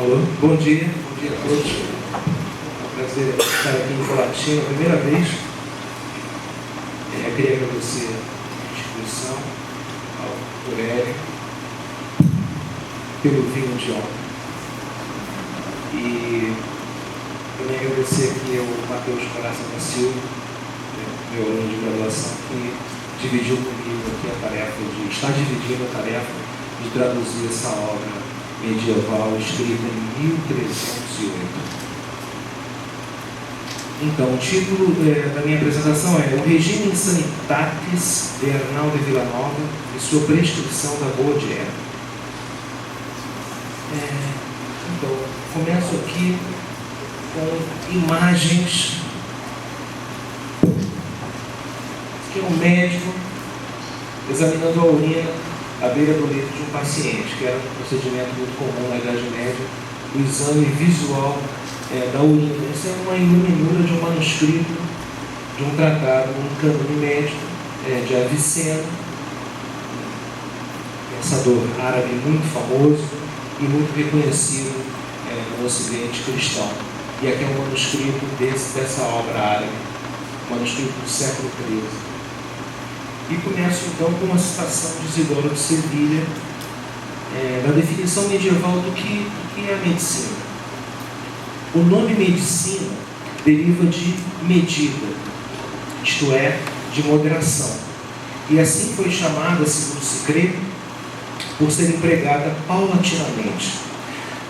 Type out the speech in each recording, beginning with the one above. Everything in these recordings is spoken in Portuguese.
Alô, bom dia a todos. É um prazer estar aqui em Colatina, a primeira vez. Eu queria agradecer a instituição, ao Aurélio, pelo vinho de ontem. E também agradecer aqui ao Matheus Coração da Silva, meu aluno de graduação, que dividiu comigo aqui a tarefa está dividindo a tarefa de traduzir essa obra medieval escrita em 1308. Então, o título da minha apresentação é O Regime Sanitatis de Arnaldo de Villanova e sua prescrição da Baudière. Então, começo aqui com imagens. Aqui é um médico examinando a urina à beira do leito de um paciente, que era um procedimento muito comum na Idade Média, o exame visual da urina. Isso é uma iluminura de um manuscrito de um tratado, um cânone médico de Avicena, um pensador árabe muito famoso e muito reconhecido no Ocidente cristão. E aqui é um manuscrito dessa obra árabe, um manuscrito do século XIII. E começo então com uma citação de Isidoro de Sevilha, da definição medieval do que é a medicina. O nome medicina deriva de medida, isto é, de moderação. E assim foi chamada, segundo se crê, por ser empregada paulatinamente.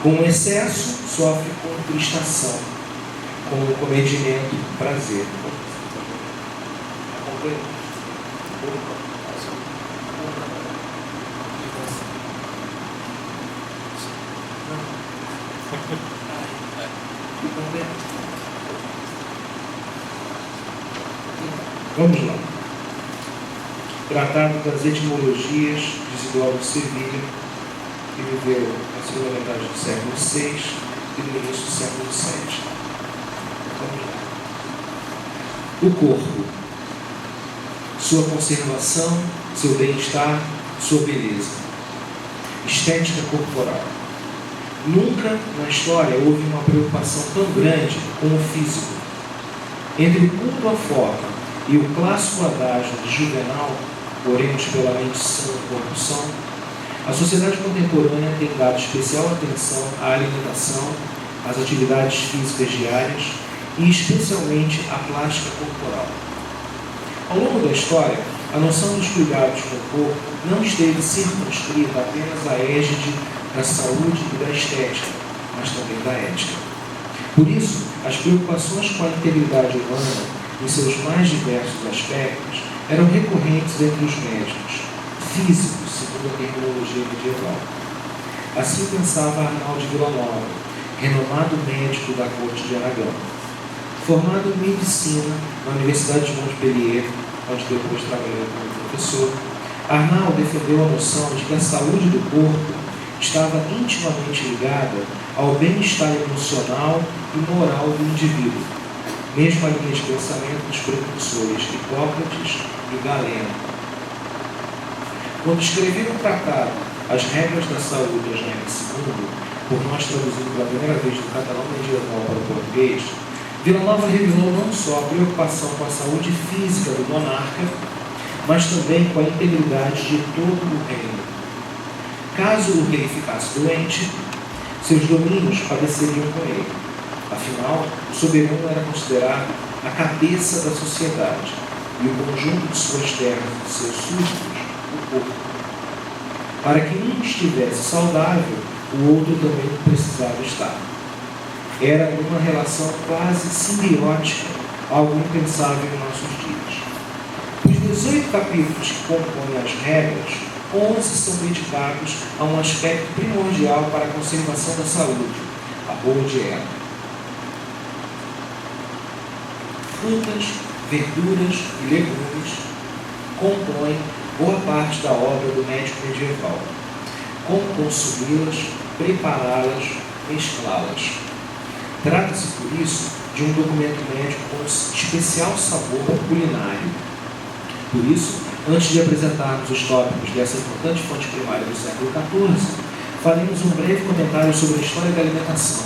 Com excesso, sofre contristação, com o comedimento, prazer. Vamos lá. Tratado das etimologias de Isidoro de Sevilha, que viveu na segunda metade do século VI e no início do século VII. Vamos lá. O corpo, sua conservação, seu bem-estar, sua beleza. Estética corporal. Nunca na história houve uma preocupação tão grande com o físico. Entre o culto à forma e o clássico adágio de Juvenal, oremos pela mente sã e corrupção, a sociedade contemporânea tem dado especial atenção à alimentação, às atividades físicas diárias e especialmente à plástica corporal. Ao longo da história, a noção dos cuidados com o corpo não esteve circunscrita apenas à égide da saúde e da estética, mas também da ética. Por isso, as preocupações com a integridade humana, em seus mais diversos aspectos, eram recorrentes entre os médicos, físicos, segundo a terminologia medieval. Assim pensava Arnaldo de Villanova, renomado médico da corte de Aragão. Formado em medicina na Universidade de Montpellier, onde depois trabalhou como professor, Arnaldo defendeu a noção de que a saúde do corpo estava intimamente ligada ao bem-estar emocional e moral do indivíduo, mesmo a linha de pensamento dos precursores Hipócrates e Galeno. Quando escreveu o tratado As Regras da Saúde de Jaime II, por nós traduzido pela primeira vez do catalão medieval para o português, Villanova revelou não só a preocupação com a saúde física do monarca, mas também com a integridade de todo o reino. Caso o rei ficasse doente, seus domínios padeceriam com ele. Afinal, o soberano era considerado a cabeça da sociedade e o conjunto de suas terras e de seus súditos, o corpo. Para que um estivesse saudável, o outro também precisava estar. Era uma relação quase simbiótica, algo impensável em nossos dias. Os 18 capítulos que compõem as regras, 11 são dedicados a um aspecto primordial para a conservação da saúde, a Baudière. Frutas, verduras e legumes compõem boa parte da obra do médico medieval. Como consumi-las, prepará-las, mesclá-las. Trata-se, por isso, de um documento médico com especial sabor culinário. Por isso, antes de apresentarmos os tópicos dessa importante fonte primária do século XIV, faremos um breve comentário sobre a história da alimentação.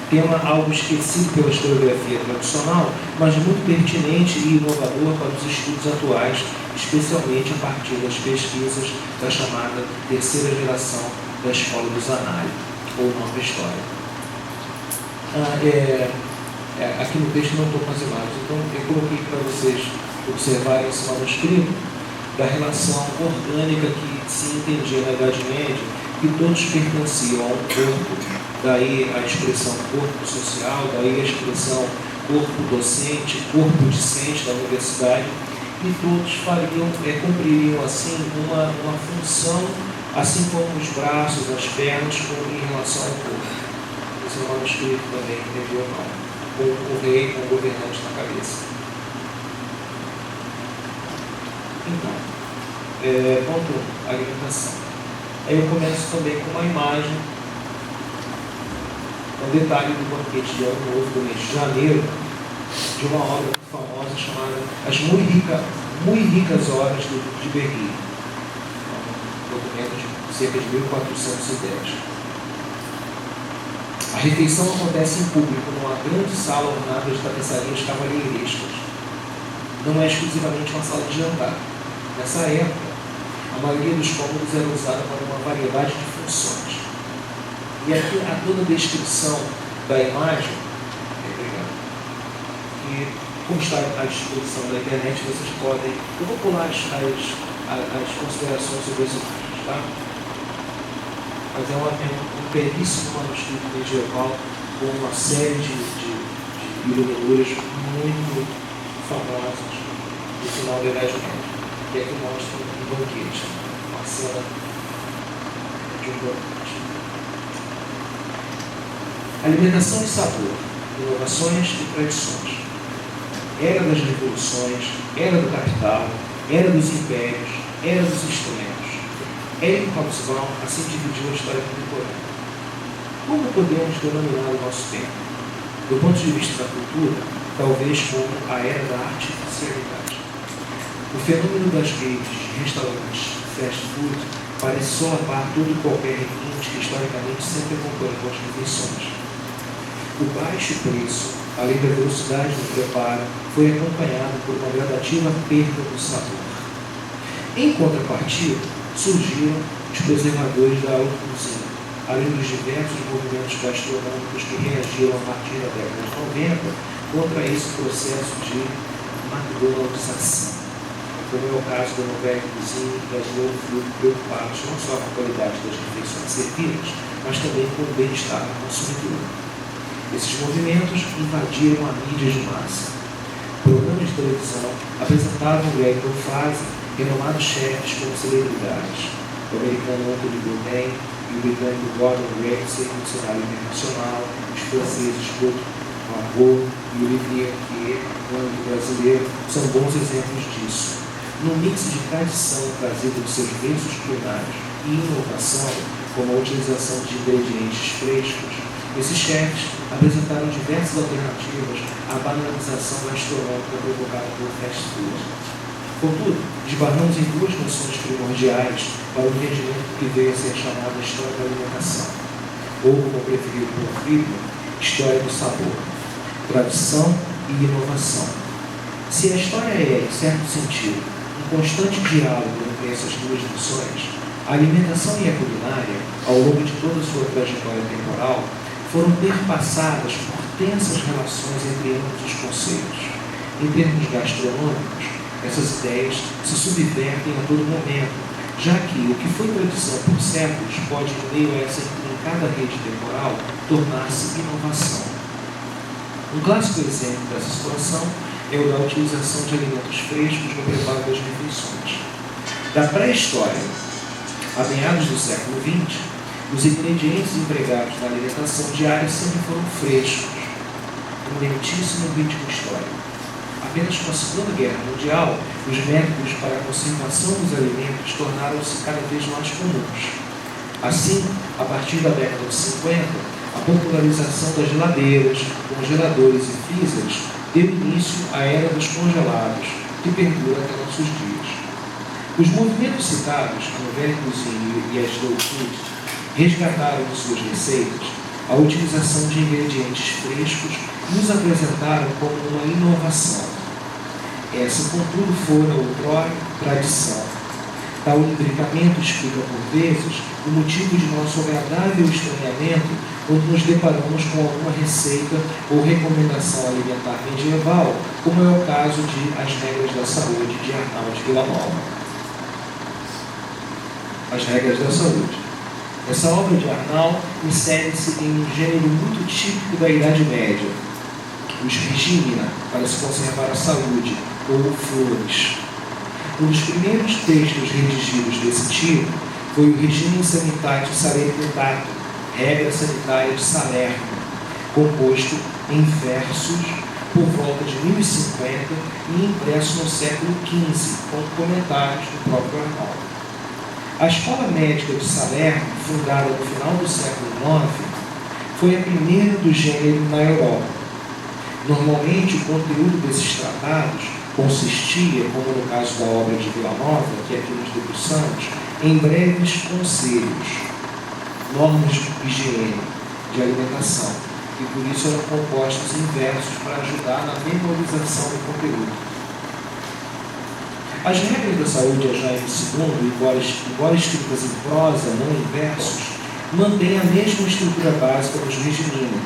Tema algo esquecido pela historiografia tradicional, mas muito pertinente e inovador para os estudos atuais, especialmente a partir das pesquisas da chamada terceira geração da Escola do Zanardi, ou Nova História. Aqui no texto não estou com as imagens, então eu coloquei para vocês observarem esse manuscrito da relação orgânica que se entendia na Idade Média, que todos pertenciam a um corpo, daí a expressão corpo social, daí a expressão corpo docente, corpo discente da universidade, e todos cumpririam assim uma função, assim como os braços, as pernas, em relação ao corpo. Esse é um manuscrito também medieval, com o rei, com o governante na cabeça. Então, ponto 1, alimentação. Aí eu começo também com uma imagem, um detalhe do banquete de Ano Novo do mês de janeiro, de uma obra muito famosa chamada As Muito Ricas Horas de Berry, um documento de cerca de 1410. A refeição acontece em público, numa grande sala ornada de tapeçarias cavalheirescas. Não é exclusivamente uma sala de jantar. Nessa época, a maioria dos cômodos era usada para uma variedade de funções. E aqui há toda a descrição da imagem, que, como está à disposição da internet, vocês podem... Eu vou pular as considerações sobre esse vídeo, tá? Mas é um belíssimo manuscrito medieval com uma série de iluminuras muito famosas do final da Idade Média, que é que mostra um banquete, uma cena de um banquete. Alimentação e sabor, inovações e tradições. Era das revoluções, era do capital, era dos impérios, era dos extremos. Éric Hobsbawm assim dividiu a história contemporânea. Como podemos denominar o nosso tempo? Do ponto de vista da cultura, talvez como a era da artificialidade. O fenômeno das redes de restaurantes fast food parece solapar todo e qualquer requinte que historicamente sempre acompanhou as refeições. O baixo preço, além da velocidade do preparo, foi acompanhado por uma gradativa perda do sabor. Em contrapartida, surgiram os preservadores da alta cozinha, além dos diversos movimentos gastronômicos que reagiram a partir da década de 90 contra esse processo de McDonaldização, como é o caso da Nouvelle Cuisine e das Slow Food, preocupados não só com a qualidade das refeições servidas, mas também com o bem-estar do consumidor. Esses movimentos invadiram a mídia de massa. Programas de televisão apresentavam Greg Dolfazi, renomados chefes como celebridades, o americano Anthony Bourdain e o britânico Gordon Ramsay no cenário internacional, os franceses Claude Margot e Olivier Kier, no âmbito brasileiro, são bons exemplos disso. Num mix de tradição trazida dos seus berços culinários e inovação, como a utilização de ingredientes frescos, esses chefes apresentaram diversas alternativas à banalização gastronômica provocada pelo fast food. Contudo, esbarramos em duas noções primordiais para o entendimento que veio a ser chamada história da alimentação, ou, como preferido por Friedman, história do sabor, tradição e inovação. Se a história é, em certo sentido, um constante diálogo entre essas duas noções, a alimentação e a culinária, ao longo de toda a sua trajetória temporal, foram perpassadas por tensas relações entre ambos os conceitos. Em termos gastronômicos, essas ideias se subvertem a todo momento, já que o que foi tradição por séculos pode, em meio a essa intrincada rede temporal, tornar-se inovação. Um clássico exemplo dessa situação é o da utilização de alimentos frescos no preparo das refeições. Da pré-história a meados do século XX, os ingredientes empregados na alimentação diária sempre foram frescos, um lentíssimo ritmo histórico. Apenas com a Segunda Guerra Mundial, os métodos para a conservação dos alimentos tornaram-se cada vez mais comuns. Assim, a partir da década de 50, a popularização das geladeiras, congeladores e freezers deu início à era dos congelados, que perdura até nossos dias. Os movimentos citados, a Nouvelle Cuisine e a Slow Food, resgataram em suas receitas a utilização de ingredientes frescos e os apresentaram como uma inovação. Essa, contudo, fora outrora tradição. Tal imbricamento explica, por vezes, o motivo de nosso agradável estranhamento quando nos deparamos com alguma receita ou recomendação alimentar medieval, como é o caso de As Regras da Saúde, de Arnaldo Villanova. As Regras da Saúde. Essa obra de Arnal insere-se em um gênero muito típico da Idade Média, os regimina, para se conservar a saúde, ou flores. Um dos primeiros textos redigidos desse tipo foi o Regime Sanitate Salernitatum, Regra Sanitária de Salerno, composto em versos por volta de 1050 e impresso no século XV, com comentários do próprio Arnal. A Escola Médica de Salerno, fundada no final do século IX, foi a primeira do gênero na Europa. Normalmente, o conteúdo desses tratados consistia, como no caso da obra de Villanova, que aqui nos debruçamos, em breves conselhos, normas de higiene, de alimentação, e por isso eram compostos em versos para ajudar na memorização do conteúdo. As regras da saúde, a Jaime II, embora escritas em prosa, não em versos, mantêm a mesma estrutura básica dos regimina.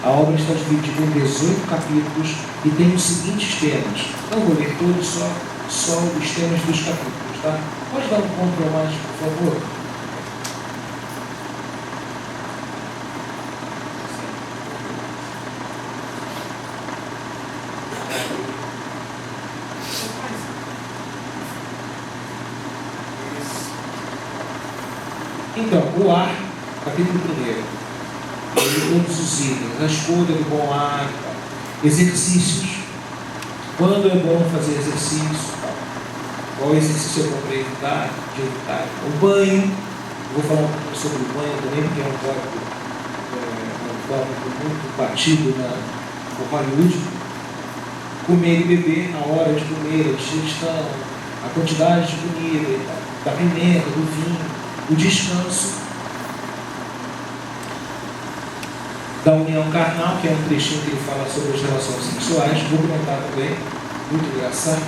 A obra está dividida em 18 capítulos e tem os seguintes temas. Não vou ler todos, só os temas dos capítulos, tá? Pode dar um Ctrl+, por favor? Então, o ar, capítulo 1. Todos os itens, a escolha do bom ar, exercícios, quando é bom fazer exercício, qual exercício é bom para evitar, o banho, vou falar um pouco sobre o banho também, porque é um tópico muito batido por Hollywood. Comer e beber, a hora de comer, a digestão, a quantidade de comida, da pimenta, do vinho, o descanso, da união carnal, que é um trechinho que ele fala sobre as relações sexuais, vou comentar também, muito engraçado,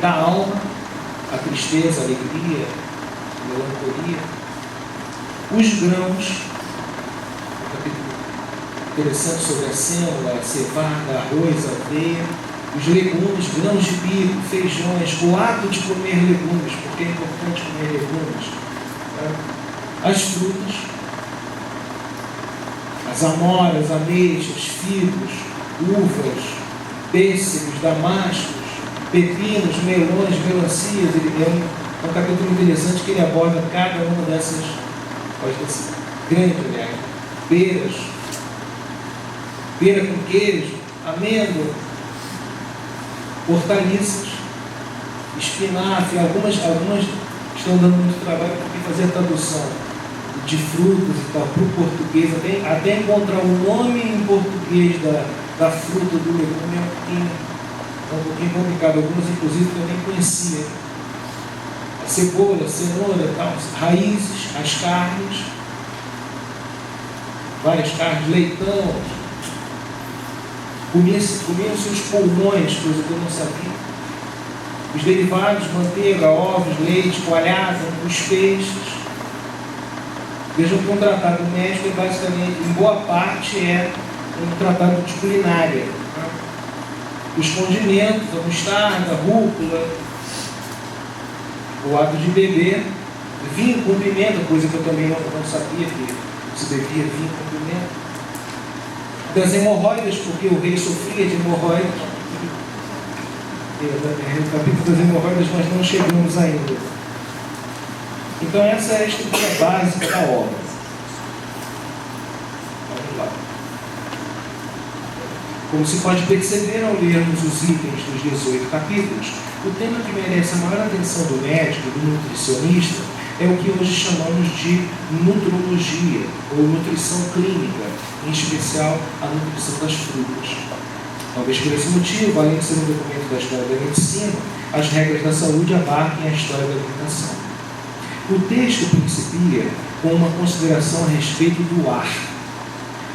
da alma, a tristeza, a alegria, a melancolia, os grãos, um capítulo interessante sobre a sêmola, a cevada, arroz, aveia, os legumes, grãos de bico, feijões, o ato de comer legumes, porque é importante comer legumes, tá? As frutas, as amoras, ameixas, figos, uvas, pêssegos, damascos, pepinos, melões, melancias. Ele é um capítulo interessante que ele aborda cada uma dessas, pode ser grande, aliás, pera com queijo, amêndoa, hortaliças, espinafre. Algumas estão dando muito trabalho porque fazer a tradução de frutas e tal para o português, até encontrar o nome em português da fruta, do legume é um pouquinho complicado. Algumas, inclusive, que eu nem conhecia. A cebola, a cenoura, tal, raízes, as carnes, várias carnes, leitão. Comia os seus pulmões, coisa que eu não sabia. Os derivados, manteiga, ovos, leite, coalhada, os peixes. Vejam que um tratado médico é basicamente, em boa parte, é um tratado de culinária. Tá? Os condimentos, a mostarda, a rúcula, o ato de beber, vinho com pimenta, coisa que eu também não sabia que se bebia vinho com pimenta. Das hemorroidas, porque o rei sofria de hemorroidas. No capítulo das hemorroidas nós não chegamos ainda. Então essa é a estrutura básica da obra. Vamos lá. Como se pode perceber ao lermos os itens dos 18 capítulos, o tema que merece a maior atenção do médico e do nutricionista é o que hoje chamamos de nutrologia, ou nutrição clínica, em especial a nutrição das frutas. Talvez por esse motivo, além de ser um documento da história da medicina, as regras da saúde abarquem a história da alimentação. O texto principia com uma consideração a respeito do ar,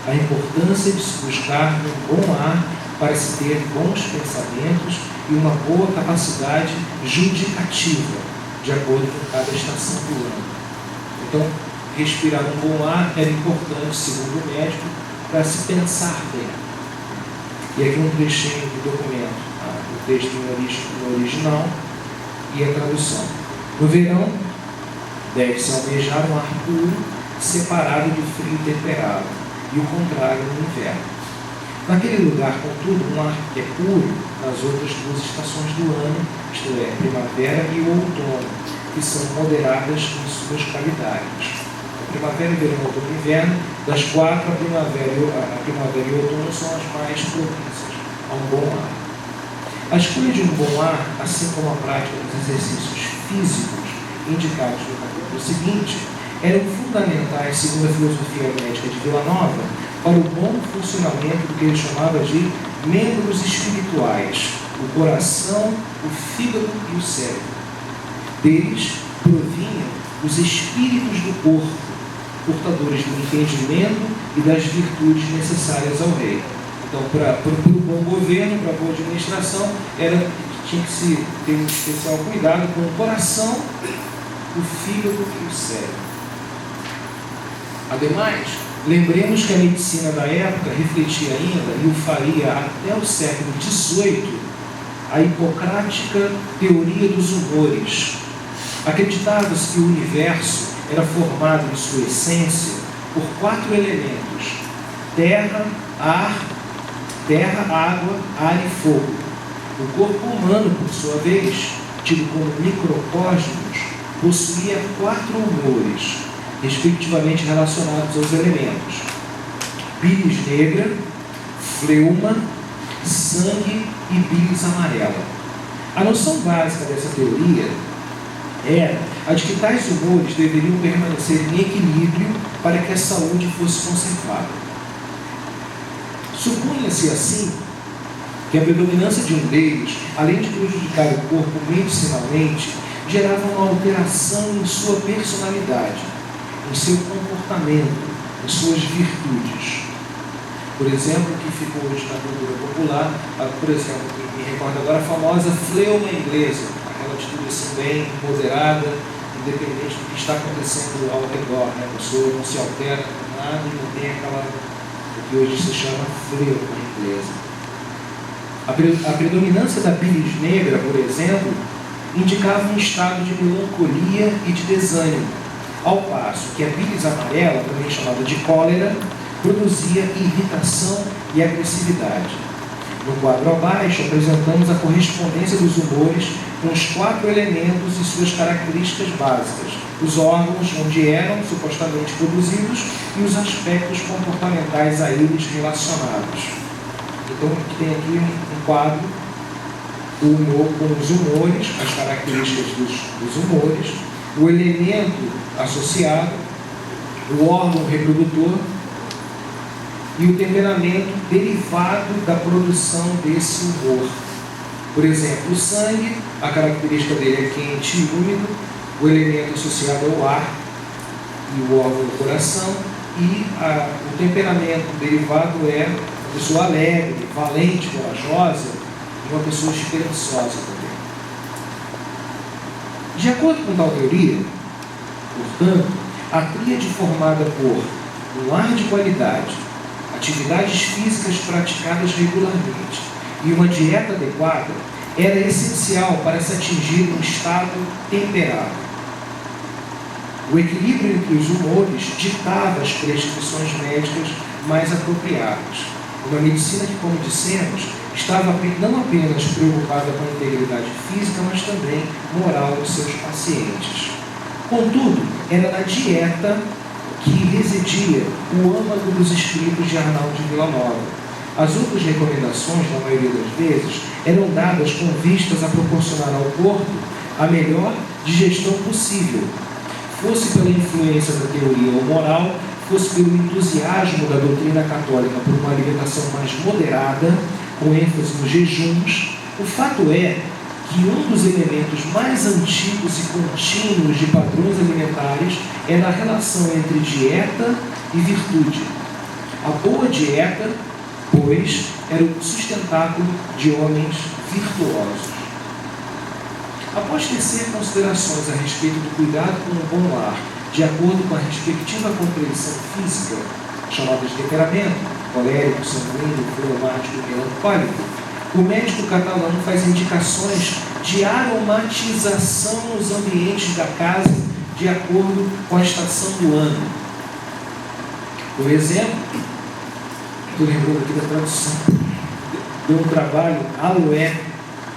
a importância de se buscar um bom ar para se ter bons pensamentos e uma boa capacidade judicativa, de acordo com cada estação do ano. Então, respirar um bom ar era importante, segundo o médico, para se pensar bem. E aqui um trechinho do documento, o texto no original e a tradução. No verão, deve-se almejar um ar puro, separado do frio temperado, e o contrário no inverno. Naquele lugar, contudo, um ar que é puro nas outras duas estações do ano, isto é, primavera e o outono, que são moderadas em suas qualidades. A primavera, verão, outono e inverno, das quatro, a primavera e o outono são as mais propícias a um bom ar. A escolha de um bom ar, assim como a prática dos exercícios físicos indicados no capítulo seguinte, eram fundamentais, segundo a filosofia médica de Vila Nova, para o bom funcionamento do que ele chamava de membros espirituais, o coração, o fígado e o cérebro. Deles provinham os espíritos do corpo, portadores do entendimento e das virtudes necessárias ao rei. Então, para o bom governo, para a boa administração, tinha que se ter um especial cuidado com o coração, o fígado e o cérebro. Ademais, lembremos que a medicina da época refletia ainda, e o faria até o século XVIII, a hipocrática teoria dos humores. Acreditava-se que o universo era formado em sua essência por 4 elementos: terra, água, ar e fogo. O corpo humano, por sua vez, tido como microcosmos, possuía 4 humores, respectivamente relacionados aos elementos: bilis negra, fleuma, sangue e bilis amarela. A noção básica dessa teoria era a de que tais humores deveriam permanecer em equilíbrio para que a saúde fosse conservada. Supunha-se assim que a predominância de um deles, além de prejudicar o corpo medicinalmente, gerava uma alteração em sua personalidade, em seu comportamento, em suas virtudes. Por exemplo, que ficou hoje na cultura popular, por exemplo, me recordo agora a famosa fleuma inglesa, aquela atitude assim bem moderada, independente do que está acontecendo ao redor, né? A pessoa não se altera com nada e não tem o que hoje se chama fleuma inglesa. A predominância da bilis negra, por exemplo, indicava um estado de melancolia e de desânimo, ao passo que a bilis amarela, também chamada de cólera, produzia irritação e agressividade. No quadro abaixo, apresentamos a correspondência dos humores com os 4 elementos e suas características básicas, os órgãos onde eram supostamente produzidos e os aspectos comportamentais a eles relacionados. Então, tem aqui um quadro com os humores, as características dos humores, o elemento associado, o órgão reprodutor e o temperamento derivado da produção desse humor. Por exemplo, o sangue, a característica dele é quente e úmido, o elemento associado ao ar e o órgão do coração, e o temperamento derivado é uma pessoa alegre, valente, corajosa, e uma pessoa esperançosa também. De acordo com tal teoria, portanto, a tríade formada por um ar de qualidade, atividades físicas praticadas regularmente e uma dieta adequada era essencial para se atingir um estado temperado. O equilíbrio entre os humores ditava as prescrições médicas mais apropriadas. Uma medicina que, como dissemos, estava não apenas preocupada com a integridade física, mas também moral dos seus pacientes. Contudo, era na dieta que residia o âmago dos escritos de Arnaldo de Vila Nova. As outras recomendações, na maioria das vezes, eram dadas com vistas a proporcionar ao corpo a melhor digestão possível, fosse pela influência da teoria ou moral, fosse pelo entusiasmo da doutrina católica por uma alimentação mais moderada, com ênfase nos jejuns. O fato é que um dos elementos mais antigos e contínuos de padrões alimentares é na relação entre dieta e virtude. A boa dieta, pois, era o sustentáculo de homens virtuosos. Após tecer considerações a respeito do cuidado com o bom lar, de acordo com a respectiva compreensão física, chamada de temperamento, colérico, sanguíneo, fleumático e melancólico, o médico catalão faz indicações de aromatização nos ambientes da casa de acordo com a estação do ano. Por exemplo, estou lembrando aqui da tradução, deu um trabalho,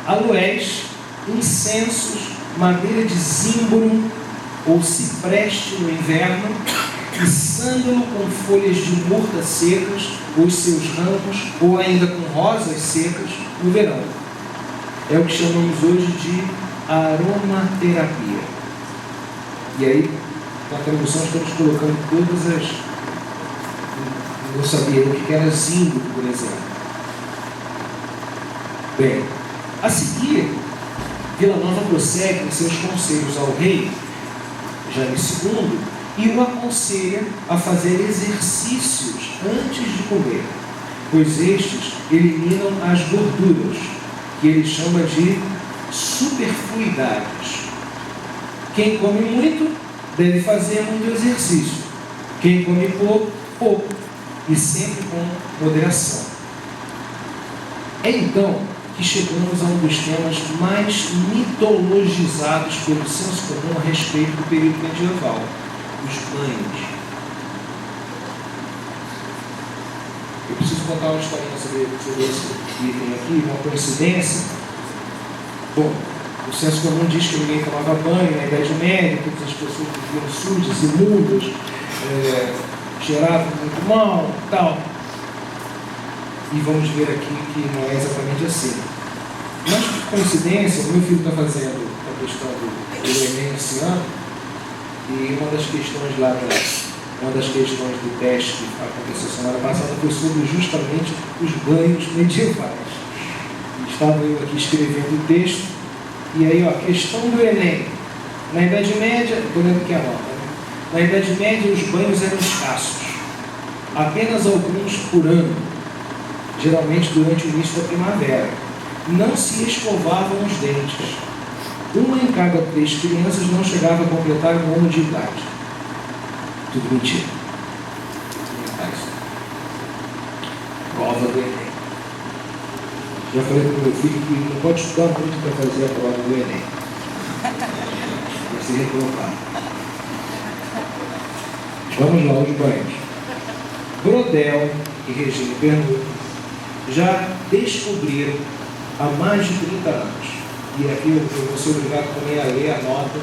aloés, incensos, madeira de zimbro ou cipreste no inverno e sândalo com folhas de murta secas, os seus ramos, ou ainda com rosas secas no verão. É o que chamamos hoje de aromaterapia. E aí, na tradução, estamos colocando todas as... Eu não sabia o que era zimbro, por exemplo. Bem, a seguir, Vila Nova prossegue em seus conselhos ao rei, Jaime II, e o aconselha a fazer exercícios antes de comer, pois estes eliminam as gorduras, que ele chama de superfluidades. Quem come muito deve fazer muito exercício. Quem come pouco, pouco, e sempre com moderação. É então que chegamos a um dos temas mais mitologizados pelo senso comum a respeito do período medieval, os banhos. Eu preciso contar uma historinha sobre esse item aqui, uma coincidência. Bom, o senso comum diz que ninguém tomava banho na Idade Média, todas as pessoas viviam sujas, imundas, cheiravam muito mal, tal. E vamos ver aqui que não é exatamente assim. Mas, por coincidência, meu filho está fazendo a questão do Enem esse ano, e uma das questões do teste que aconteceu semana passada foi sobre justamente os banhos medievais. Estava eu aqui escrevendo o texto, e aí, ó, questão do Enem. Na Idade Média, estou lendo aqui a nota, né? Na Idade Média os banhos eram escassos, apenas alguns por ano, geralmente durante o início da primavera. Não se escovavam os dentes. Uma em cada 3 crianças não chegava a completar um ano de idade. Tudo mentira. Prova do Enem. Já falei para o meu filho que não pode estudar muito para fazer a prova do Enem. Vai ser reprovado. Vamos lá, os banhos. Brodel e Regina Bernoulli já descobriram há mais de 30 anos. E aqui eu vou ser obrigado também a ler a nota,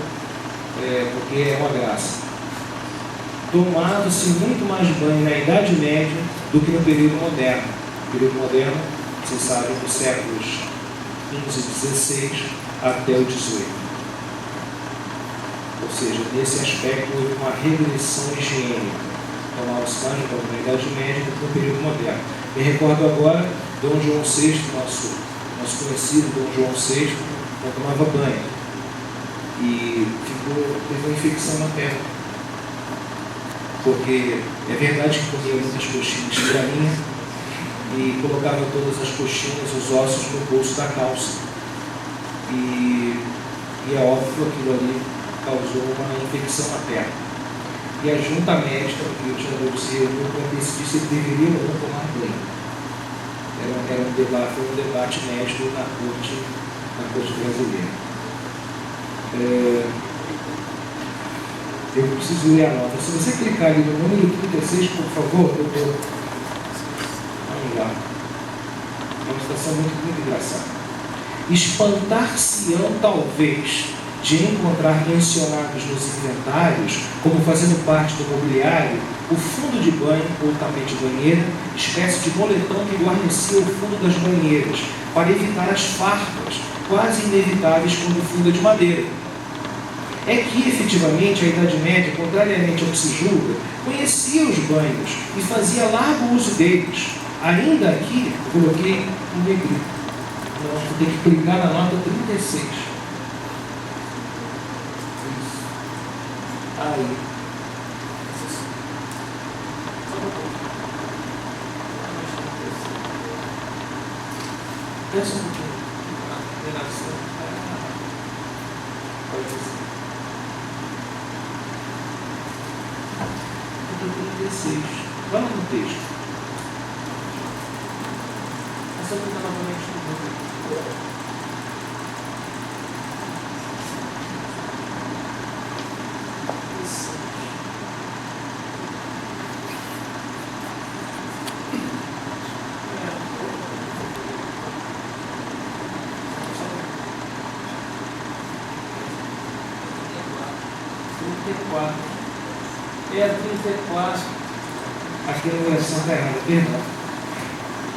porque é uma graça. Tomado-se muito mais banho na Idade Média do que no período moderno. O período moderno, vocês sabem, dos séculos XV e XVI até o XVIII. Ou seja, nesse aspecto houve uma regressão higiênica. Tomava-se mais banho na Idade Média do que no período moderno. Me recordo agora, Dom João VI, nosso conhecido Dom João VI, não tomava banho. E teve uma infecção na perna. Porque é verdade que comia muitas coxinhas de galinha e colocava todas as coxinhas, os ossos no bolso da calça. E é óbvio que aquilo ali causou uma infecção na perna. E a junta médica do Rio de Janeiro se reuniu para decidir se ele deveria ou não tomar banho. Foi um debate médico na corte brasileira. Eu preciso ler a nota. Se você clicar ali no número 36, por favor, vamos lá. É uma situação muito engraçada. Espantar-se-ão, talvez, de encontrar mencionados nos inventários, como fazendo parte do mobiliário, o fundo de banho ou tapete de banheira, espécie de moletom que guarnecia o fundo das banheiras, para evitar as farpas, quase inevitáveis quando o fundo é de madeira. É que, efetivamente, a Idade Média, contrariamente ao que se julga, conhecia os banhos e fazia largo uso deles. Ainda aqui, eu coloquei um negrito. Então, você tem que clicar na nota 36. Isso. Aí. Pensa um pouquinho. Relação. Pode ser. 36. Vamos no texto. Essa coisa novamente no mundo. É 34. Aqui a numeração está errada, perdão.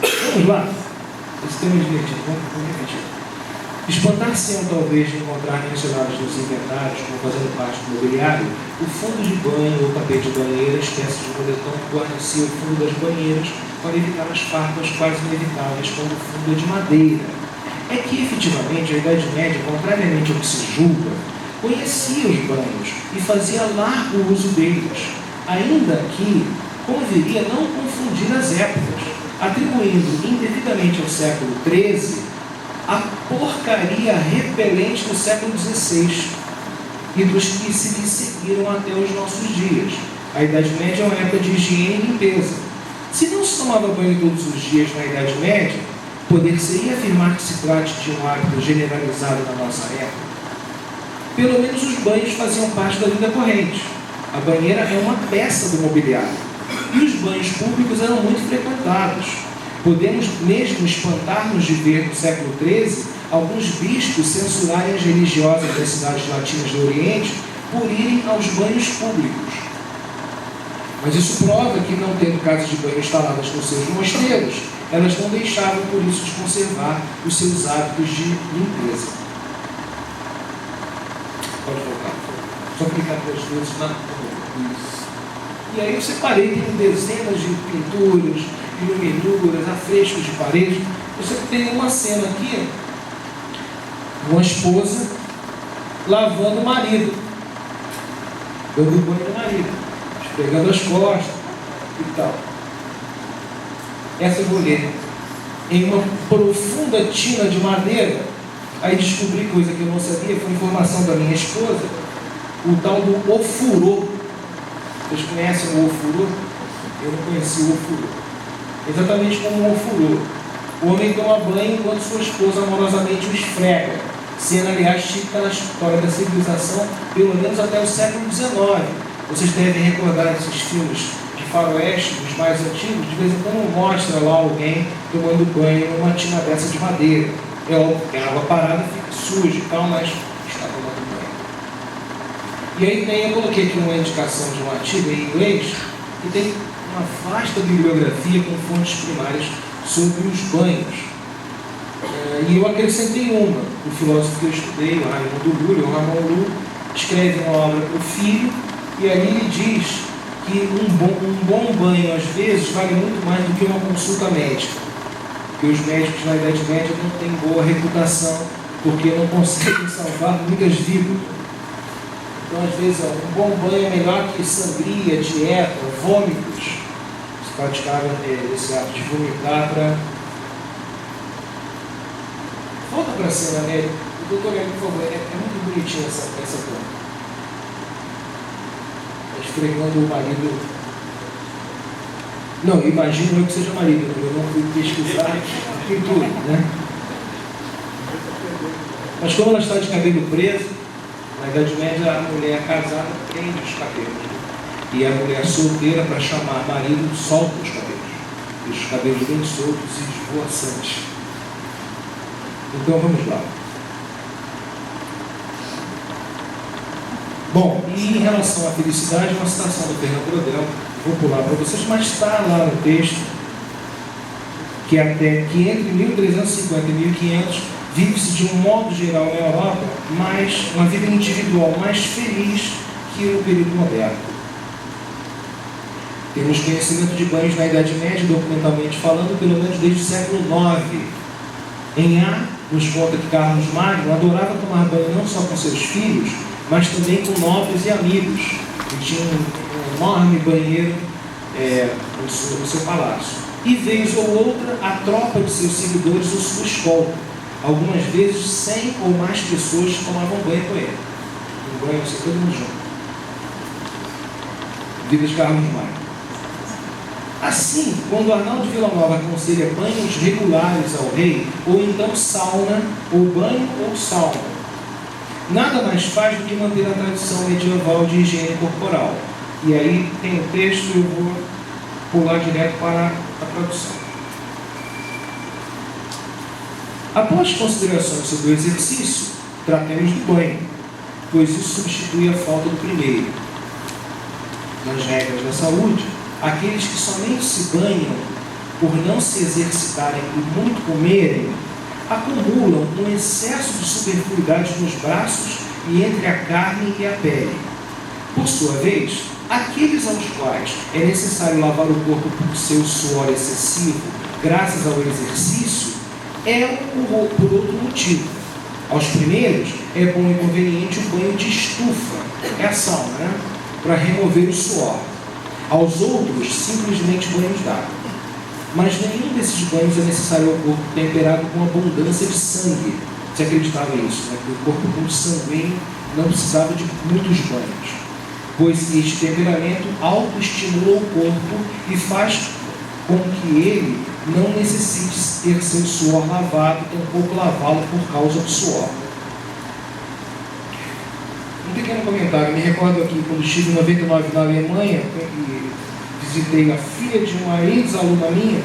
Vamos lá. Esse tema é divertido, vamos repetir. Espantar-se-ão talvez de encontrar mencionados nos inventários, como fazendo parte do mobiliário, o fundo de banho ou tapete de banheira, espécie de moletom que guarnecia o fundo das banheiras para evitar as farpas quase inevitáveis quando o fundo é de madeira. É que, efetivamente, a Idade Média, contrariamente ao que se julga, conhecia os banhos e fazia largo uso deles, ainda que conviria não confundir as épocas, atribuindo indevidamente ao século XIII a porcaria repelente do século XVI e dos que se lhe seguiram até os nossos dias. A Idade Média é uma época de higiene e limpeza. Se não se tomava banho todos os dias na Idade Média, poder-se-ia afirmar que se trate de um hábito generalizado na nossa época. Pelo menos os banhos faziam parte da vida corrente. A banheira é uma peça do mobiliário. E os banhos públicos eram muito frequentados. Podemos mesmo espantar-nos de ver no século XIII alguns bispos censurarem as religiosas das cidades latinas do Oriente por irem aos banhos públicos. Mas isso prova que, não tendo casas de banho instaladas nos seus mosteiros, elas não deixavam por isso de conservar os seus hábitos de limpeza. Pode voltar. Só clicar 3 vezes na isso. E aí eu separei, tem dezenas de pinturas, iluminuras, afrescos de parede. Você tem uma cena aqui, uma esposa lavando o marido, dando banho no marido, esfregando as costas e tal. Essa mulher, em uma profunda tina de madeira, aí descobri coisa que eu não sabia, foi informação da minha esposa, o tal do ofurô. Vocês conhecem o ofurô? Eu não conheci o ofurô. Exatamente como um ofurô. O homem toma banho enquanto sua esposa amorosamente o esfrega. Cena, aliás, típica na história da civilização, pelo menos até o século XIX. Vocês devem recordar esses filmes de faroeste, os mais antigos, de vez em quando mostra lá alguém tomando banho numa tina dessa de madeira. É óbvio que a água parada fica suja e tal, mas está tomando banho. E aí eu coloquei aqui uma indicação de um artigo em inglês que tem uma vasta bibliografia com fontes primárias sobre os banhos. E eu acrescentei uma. O filósofo que eu estudei, o Ramon Llull, escreve uma obra para o filho e ali ele diz que um bom banho, às vezes, vale muito mais do que uma consulta médica. Que os médicos na Idade Média não têm boa reputação porque não conseguem salvar muitas vidas. Então, às vezes, um bom banho é melhor que sangria, dieta, vômitos. Se praticaram esse ato de vomitar para... Volta para a cena, né? O doutor Hélio, por favor, é muito bonitinha essa planta. Esfregando o marido. Não, imagino eu que seja marido, eu não fui pesquisar em tudo, né? Mas como ela está de cabelo preso, na Idade Média a mulher casada prende os cabelos. E a mulher solteira, para chamar marido, solta os cabelos. E os cabelos bem soltos e esvoaçantes. Então vamos lá. Bom, e em relação à felicidade, uma citação do Fernando Brodel, vou pular para vocês, mas está lá no texto que até que entre 1350 e 1500 vive-se de um modo geral na Europa uma vida individual mais feliz que no período moderno. Temos conhecimento de banhos na Idade Média, documentalmente falando, pelo menos desde o século IX. Em A, nos conta que Carlos Magno adorava tomar banho não só com seus filhos, mas também com nobres e amigos. Ele tinha um enorme banheiro no seu palácio. E vez ou outra, a tropa de seus seguidores o sua escolta. Algumas vezes 100 ou mais pessoas tomavam banho com ele. Um banho, assim, todo mundo junto. Vida de Carlos Magno. Assim, quando Arnaldo Villanova aconselha banhos regulares ao rei, ou então sauna, ou banho ou sauna, nada mais faz do que manter a tradição medieval de higiene corporal. E aí tem o texto, eu vou pular direto para a tradução. Após considerações sobre o exercício, tratemos do banho, pois isso substitui a falta do primeiro. Nas regras da saúde, aqueles que somente se banham por não se exercitarem e muito comerem, acumulam um excesso de superfluidade nos braços e entre a carne e a pele. Por sua vez, aqueles aos quais é necessário lavar o corpo por seu suor excessivo, graças ao exercício, por outro motivo. Aos primeiros, é bom e conveniente o banho de estufa, a sauna, né? Para remover o suor. Aos outros, simplesmente banhos d'água. Mas nenhum desses banhos é necessário ao corpo temperado com abundância de sangue. Se acreditava nisso, né? Que o corpo muito sanguíneo não precisava de muitos banhos, pois este temperamento autoestimula o corpo e faz com que ele não necessite ter seu suor lavado, tampouco lavá-lo por causa do suor. Um pequeno comentário, me recordo aqui, quando estive em 99 na Alemanha, e visitei a filha de uma ex-aluna minha,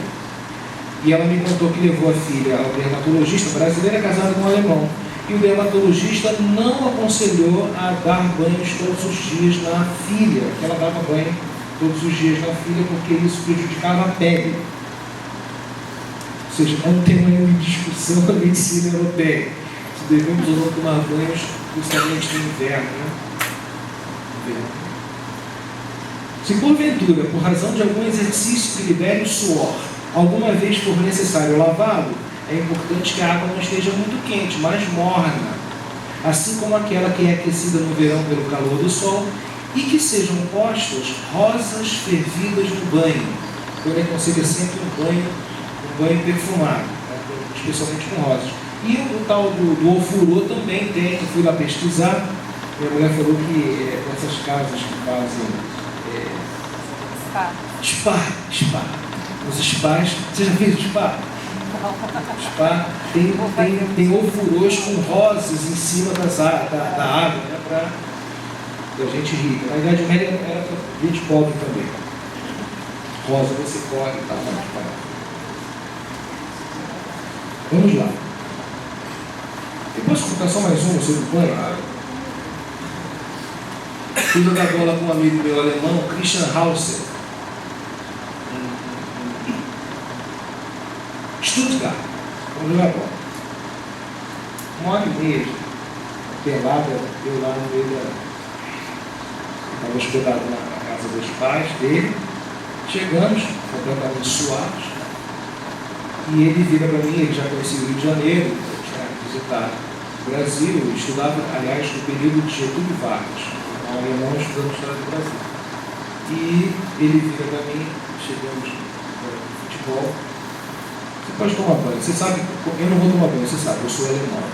e ela me contou que levou a filha ao dermatologista brasileira casada com um alemão, e o dermatologista não aconselhou a dar banhos todos os dias na filha, que ela dava banho todos os dias na filha, porque isso prejudicava a pele. Ou seja, é um tema de discussão da medicina europeia. Se devemos ou não tomar banhos, principalmente no inverno, né? Se porventura, por razão de algum exercício que libere o suor, alguma vez for necessário lavá-lo, é importante que a água não esteja muito quente, mas morna, assim como aquela que é aquecida no verão pelo calor do sol, e que sejam postas rosas fervidas no banho. Eu aconselho sempre um banho perfumado, né? Especialmente com rosas. E o tal do ofurô também tem, eu fui lá pesquisar, minha mulher falou que nessas casas que fazem spa. Os spas, você já fez spa? Spa tem ofurôs com rosas em cima da água, né, para a gente rica. Na Idade Média era para gente pobre também. Rosa você corre e tal, vamos lá. Eu posso contar só mais uma sobre o banho? Fui jogar bola com um amigo meu alemão, Christian Hauser, Stuttgart. Vamos jogar bola. 1h30, pelada, eu lá no meio da... Estava hospedado na casa dos pais dele. Chegamos, completamente suados. E ele vira para mim, ele já conhecia o Rio de Janeiro, eu tinha visitado o Brasil, eu estudava, aliás, no período de Getúlio Vargas, um alemão estudando história do Brasil. E ele vira para mim, chegamos no futebol. Você pode tomar banho, você sabe, eu não vou tomar banho, você sabe, eu sou alemão.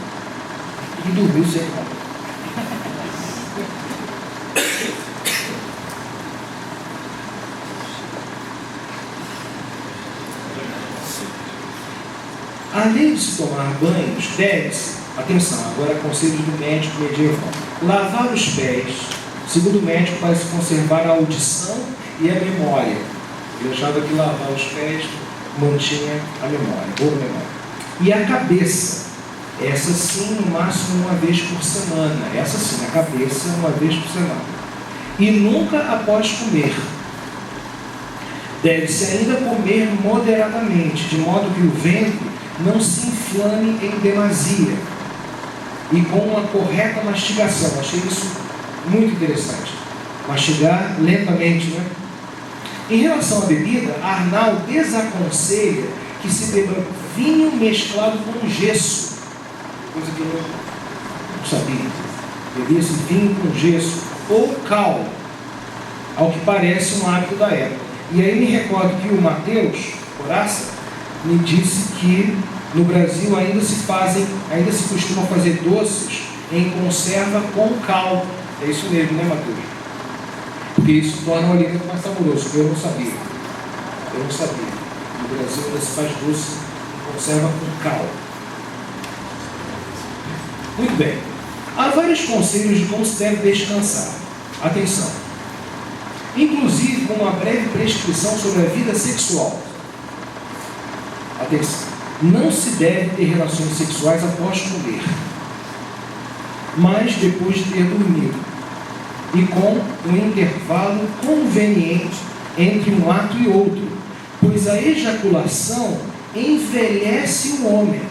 E dormiu sem tomar banho. Além de se tomar banhos, deve-se, atenção, agora é conselho do médico medieval, lavar os pés, segundo o médico, para se conservar a audição e a memória. Ele achava que lavar os pés mantinha a memória, boa memória. E a cabeça, essa sim, no máximo uma vez por semana. Essa sim, a cabeça, uma vez por semana. E nunca após comer. Deve-se ainda comer moderadamente, de modo que o ventre não se inflame em demasia, e com uma correta mastigação. Achei isso muito interessante. Mastigar lentamente, né? Em relação à bebida, Arnaldo desaconselha que se beba vinho mesclado com gesso, coisa que eu não sabia. Bebia-se vinho com gesso ou cal, ao que parece um hábito da época. E aí me recordo que o Mateus Coraça me disse que no Brasil ainda se costuma fazer doces em conserva com cal. É isso mesmo, né, Mateus? Porque isso torna o alimento mais saboroso. Eu não sabia. No Brasil ainda se faz doce em conserva com cal. Muito bem. Há vários conselhos de como se deve descansar. Atenção. Inclusive com uma breve prescrição sobre a vida sexual. Atenção. Não se deve ter relações sexuais após comer, mas depois de ter dormido, e com um intervalo conveniente entre um ato e outro, pois a ejaculação envelhece o homem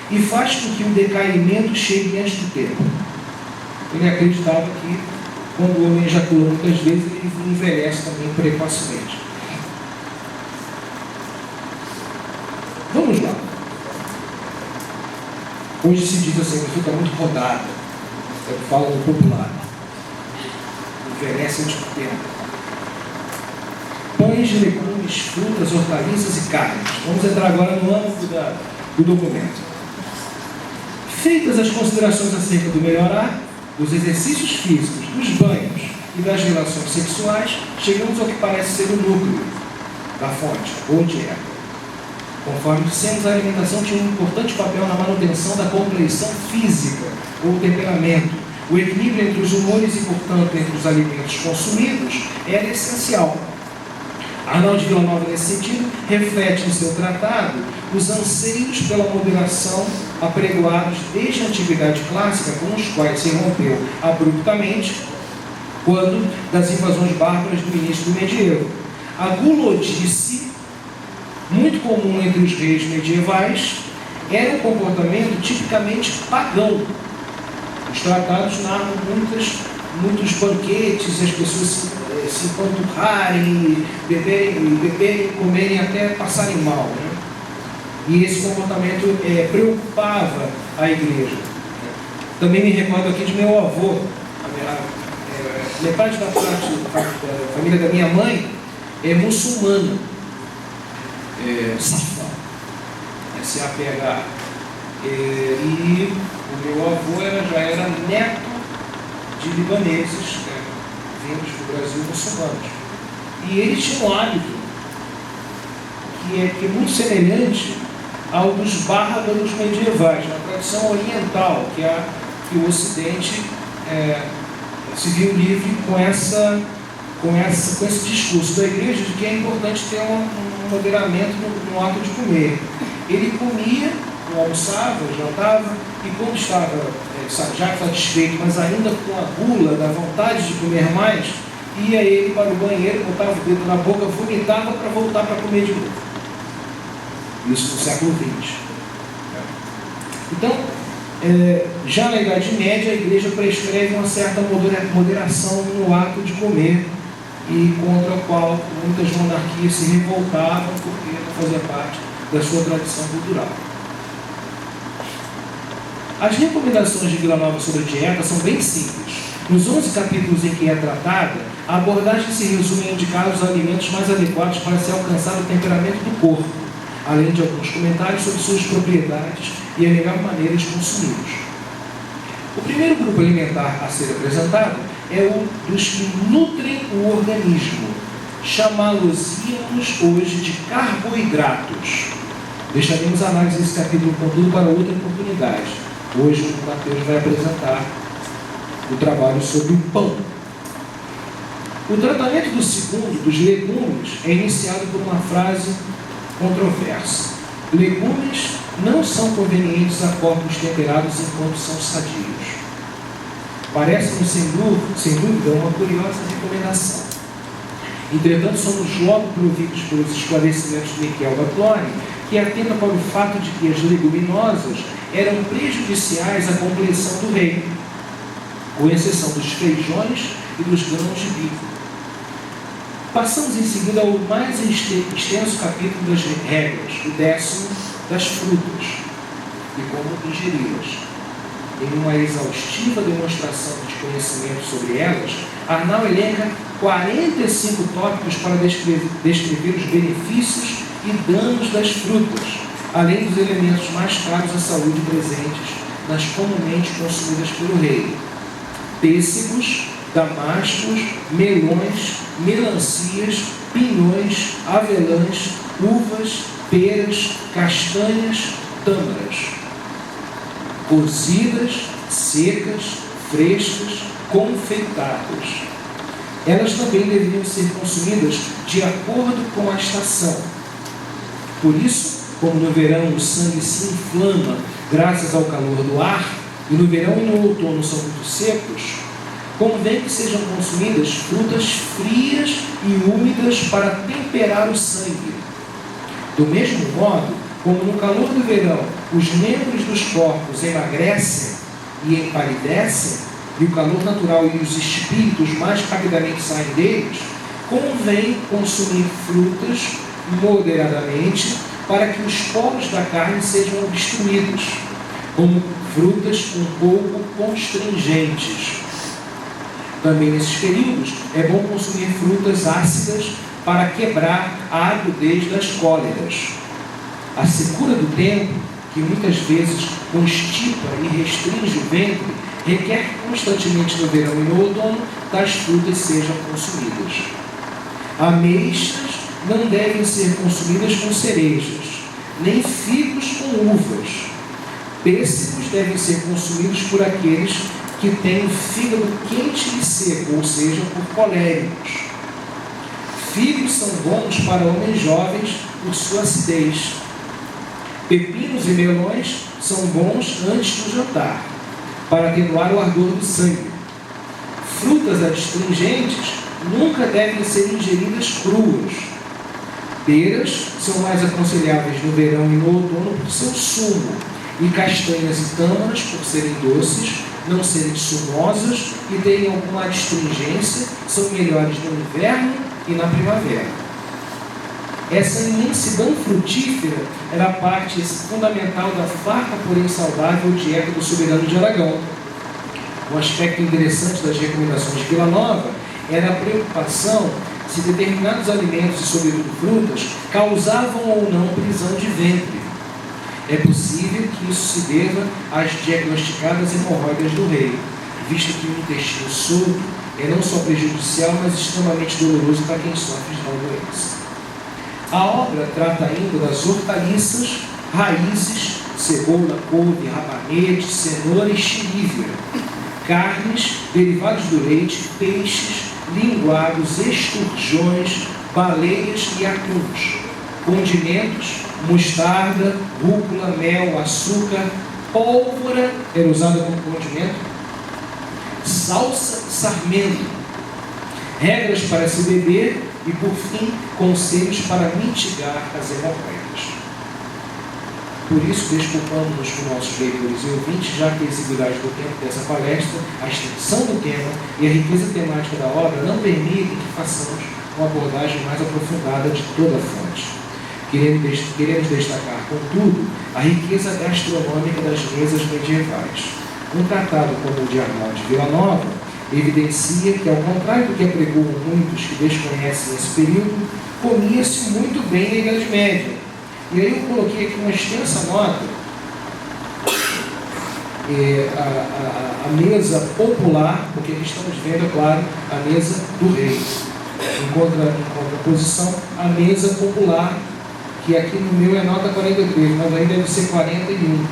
e faz com que o decaimento chegue antes do tempo. Ele acreditava que quando o homem ejacula muitas vezes, ele envelhece também precocemente. Vamos lá. Hoje se diz assim, a pessoa está muito rodada. Eu falo no popular. Envelhece antes do tempo. Pães, legumes, frutas, hortaliças e carnes. Vamos entrar agora no âmbito do documento. Feitas as considerações acerca do melhorar, dos exercícios físicos, dos banhos e das relações sexuais, chegamos ao que parece ser o núcleo da fonte, ou dieta. Conforme dissemos, a alimentação tinha um importante papel na manutenção da compleição física, ou temperamento. O equilíbrio entre os humores e, portanto, entre os alimentos consumidos era essencial. Arnaldo de Villanova, nesse sentido, reflete em seu tratado os anseios pela moderação apregoados desde a Antiguidade Clássica, com os quais se rompeu abruptamente quando das invasões bárbaras do início do medievo. A gulodice, muito comum entre os reis medievais, era um comportamento tipicamente pagão. Os tratados narram muitos banquetes, as pessoas se empanturrarem, beberem, comerem até passarem mal, né? E esse comportamento preocupava a igreja. Também me recordo aqui de meu avô. Metade da família da minha mãe é muçulmana. Safã, S-A-P-H. E o meu avô já era neto de libaneses, vindos do Brasil, muçulmanos. E ele tinha um hábito que é muito semelhante ao dos bárbaros medievais, na tradição oriental, que o Ocidente se viu livre com esse discurso da igreja de que é importante ter um moderamento no ato de comer. Ele comia, almoçava, jantava, e quando estava já satisfeito, mas ainda com a gula da vontade de comer mais, ia ele para o banheiro, botava o dedo na boca, vomitava para voltar para comer de novo. Isso no século XX. Então, já na Idade Média, a igreja prescreve uma certa moderação no ato de comer, e contra o qual muitas monarquias se revoltavam porque não fazia parte da sua tradição cultural. As recomendações de Villanova sobre a dieta são bem simples. Nos 11 capítulos em que é tratada, a abordagem se resume a indicar os alimentos mais adequados para se alcançar o temperamento do corpo, além de alguns comentários sobre suas propriedades e a melhor maneira de consumi-los. O primeiro grupo alimentar a ser apresentado é o dos que nutrem o organismo. Chamá-los-íamos hoje de carboidratos. Deixaremos a análise desse capítulo contudo para outra oportunidade. Hoje o Mateus vai apresentar o trabalho sobre o pão. O tratamento do segundo, dos legumes, é iniciado por uma frase controversa. Legumes não são convenientes a corpos temperados enquanto são sadios. Parece-nos, sem dúvida, uma curiosa recomendação. Entretanto, somos logo providos pelos esclarecimentos de Michel Batlone, que atenta para o fato de que as leguminosas eram prejudiciais à compleição do reino, com exceção dos feijões e dos grãos de bico. Passamos em seguida ao mais extenso capítulo das regras, o 10º das frutas e como ingeri-las. em uma exaustiva demonstração de conhecimento sobre elas, Arnal elenca 45 tópicos para descrever os benefícios e danos das frutas, além dos elementos mais caros à saúde presentes nas comumente consumidas pelo rei: pêssegos, damascos, melões, melancias, pinhões, avelãs, uvas, peras, castanhas, tâmaras, cozidas, secas, frescas, confeitadas. Elas também deveriam ser consumidas de acordo com a estação. Por isso, como no verão o sangue se inflama graças ao calor do ar, e no verão e no outono são muito secos, convém que sejam consumidas frutas frias e úmidas para temperar o sangue. Do mesmo modo, como no calor do verão os membros dos corpos emagrecem e empalidecem, e o calor natural e os espíritos mais rapidamente saem deles, convém consumir frutas moderadamente para que os poros da carne sejam obstruídos, como frutas um pouco constringentes. Também nesses períodos é bom consumir frutas ácidas para quebrar a agudez das cóleras. A secura do tempo, que muitas vezes constipa e restringe o ventre, requer que constantemente no verão e no outono tais frutas sejam consumidas. Ameixas não devem ser consumidas com cerejas, nem figos com uvas. Pêssegos devem ser consumidos por aqueles que têm o fígado quente e seco, ou seja, por coléricos. Figos são bons para homens jovens por sua acidez. Pepinos e melões são bons antes do jantar, para atenuar o ardor do sangue. Frutas adstringentes nunca devem ser ingeridas cruas. Peras são mais aconselháveis no verão e no outono por seu sumo, e castanhas e tâmaras, por serem doces, não serem sumosas e terem alguma adstringência, são melhores no inverno e na primavera. Essa imensidão frutífera era parte fundamental da farta, porém saudável, dieta do soberano de Aragão. Um aspecto interessante das recomendações de Vila Nova era a preocupação se determinados alimentos, e sobretudo frutas, causavam ou não prisão de ventre. É possível que isso se deva às diagnosticadas hemorroidas do rei, visto que o intestino solto é não só prejudicial, mas extremamente doloroso para quem sofre de tal doença. A obra trata ainda das hortaliças, raízes, cebola, couve, rabanete, cenoura e xilívia, carnes, derivados do leite, peixes, linguados, esturjões, baleias e atuns, condimentos, mostarda, rúcula, mel, açúcar, pólvora, era usada como condimento, salsa, sarmento, regras para se beber e, por fim, conselhos para mitigar as hemorroidas. Por isso, desculpamos-nos com nossos leitores e ouvintes, já que a exiguidade do tempo dessa palestra, a extensão do tema e a riqueza temática da obra não permitem que façamos uma abordagem mais aprofundada de toda a fonte. Queremos destacar, contudo, a riqueza gastronômica das mesas medievais. Um tratado como o de Arnal de Vila Nova evidencia que, ao contrário do que apregoam muitos que desconhecem esse período, comia-se muito bem na Idade Média. E aí eu coloquei aqui uma extensa nota, a mesa popular, porque aqui estamos vendo, é claro, a mesa do rei. Em contraposição, a mesa popular, que aqui no meu é nota 43, mas aí deve ser 41.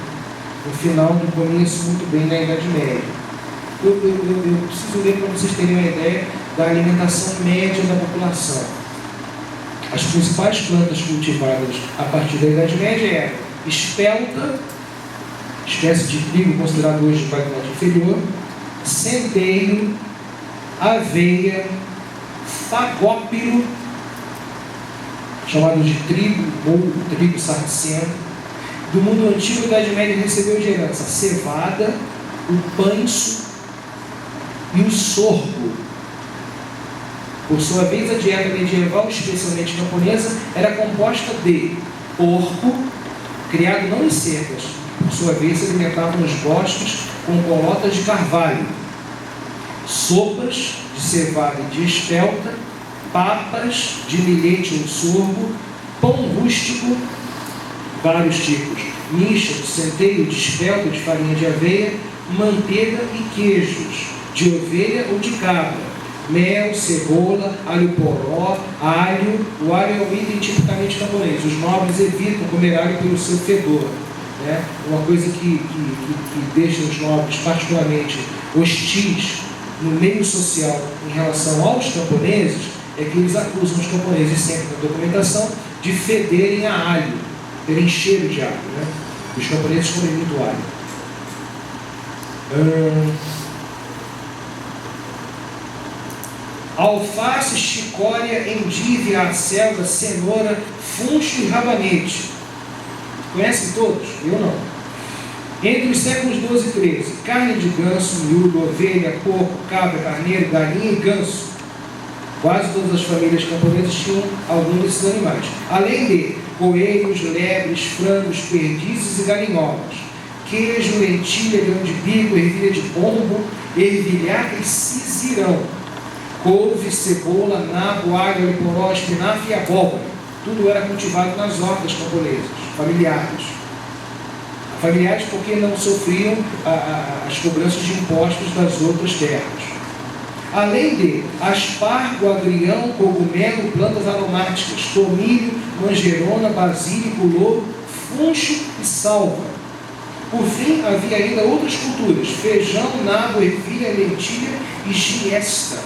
No final do comia-se muito bem na Idade Média. Eu preciso ler para vocês terem uma ideia da alimentação média da população. As principais plantas cultivadas a partir da Idade Média eram espelta, espécie de trigo considerado hoje de qualidade inferior, centeio, aveia, fagópiro, chamado de trigo ou trigo sarraceno. Do mundo antigo, a Idade Média recebeu de herança a cevada, o panço e o sorgo. Por sua vez, a dieta medieval, especialmente japonesa, era composta de porco, criado não em cercas, por sua vez, se alimentavam nos bosques com colotas de carvalho, sopas de cevada e de espelta, papas de milhete ou sorgo, pão rústico, vários tipos, micha de centeio, de espelta, de farinha de aveia, manteiga e queijos, de ovelha ou de cabra, mel, cebola, alho poró, alho. O alho é um item tipicamente camponês. Os nobres evitam comer alho pelo seu fedor. Né? Uma coisa que deixa os nobres particularmente hostis no meio social em relação aos camponeses é que eles acusam os camponeses sempre na documentação de federem a alho, terem cheiro de alho. Né? Os camponeses comem muito alho. Alface, chicória, endívia, acelga, cenoura, funcho e rabanete. Conhecem todos? Eu não. Entre os séculos 12 e 13, carne de ganso, miúdo, ovelha, porco, cabra, carneiro, galinha e ganso. Quase todas as famílias camponesas tinham algum desses animais. Além de coelhos, lebres, frangos, perdizes e galinholas. Queijo, lentilha, grão de bico, ervilha de pombo, ervilhar e sizirão. Couve, cebola, nabo, alho, alho poró, espinafre e abóbora. Tudo era cultivado nas hortas camponesas, familiares. Familiares porque não sofriam as cobranças de impostos das outras terras. Além de aspargo, agrião, cogumelo, plantas aromáticas, tomilho, manjerona, basílico, louro, funcho e salva. Por fim, havia ainda outras culturas: feijão, nabo, ervilha, lentilha e giesta,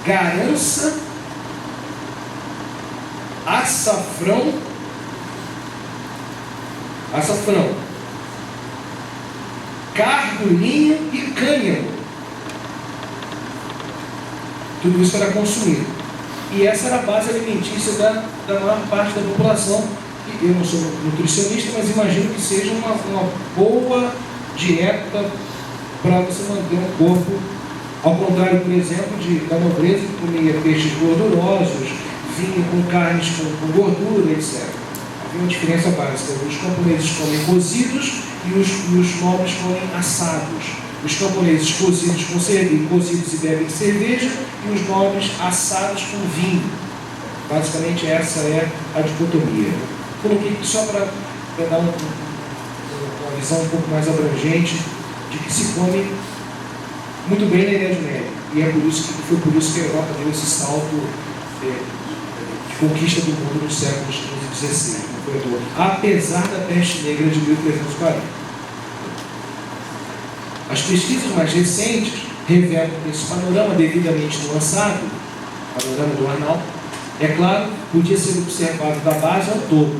garança, açafrão, cardulinho e cânhamo. Tudo isso era consumido. E essa era a base alimentícia da maior parte da população. Eu não sou nutricionista, mas imagino que seja uma boa dieta para você manter um corpo, ao contrário, por exemplo, da nobreza, que comia peixes gordurosos, vinho com carnes com gordura, etc. Havia uma diferença básica. Os camponeses comem cozidos e os nobres comem assados. Os camponeses cozidos e bebem cerveja, e os nobres assados com vinho. Basicamente essa é a dicotomia. Coloquei aqui só para dar uma visão um pouco mais abrangente de que se come muito bem na Idade Média. E foi por isso que a Europa deu esse salto de conquista do mundo nos séculos XV e XVI. Apesar da peste negra de 1340. As pesquisas mais recentes revelam que esse panorama devidamente nuançado, panorama do Arnal, é claro, podia ser observado da base ao topo.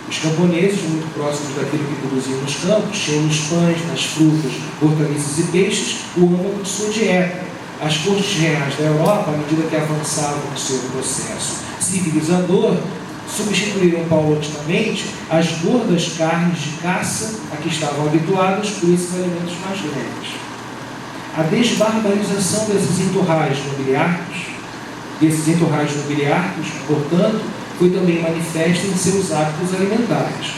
Os camponeses, muito próximos daquilo que produziam nos campos, tinham nos pães, nas frutas, hortaliças e peixes o âmago de sua dieta. As cortes reais da Europa, à medida que avançavam no seu processo civilizador, substituíram paulatinamente as gordas carnes de caça a que estavam habituadas por esses alimentos mais leves. A desbarbarização desses entorrais nobiliárquicos, portanto, foi também manifesta em seus hábitos alimentares.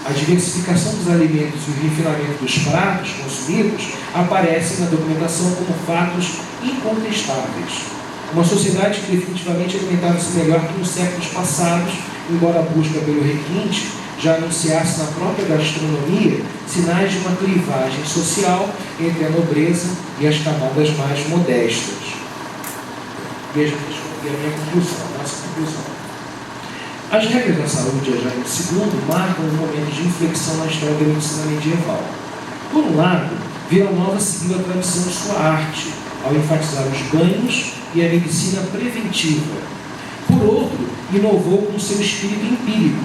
A diversificação dos alimentos e o refinamento dos pratos consumidos aparecem na documentação como fatos incontestáveis. Uma sociedade que definitivamente alimentava-se melhor que nos séculos passados, embora a busca pelo requinte já anunciasse na própria gastronomia sinais de uma clivagem social entre a nobreza e as camadas mais modestas. Veja aqui a minha conclusão, a nossa conclusão. As regras da saúde, já no segundo, marcam um momento de inflexão na história da medicina medieval. Por um lado, Vila Nova seguiu a tradição de sua arte, ao enfatizar os banhos e a medicina preventiva. Por outro, inovou com seu espírito empírico.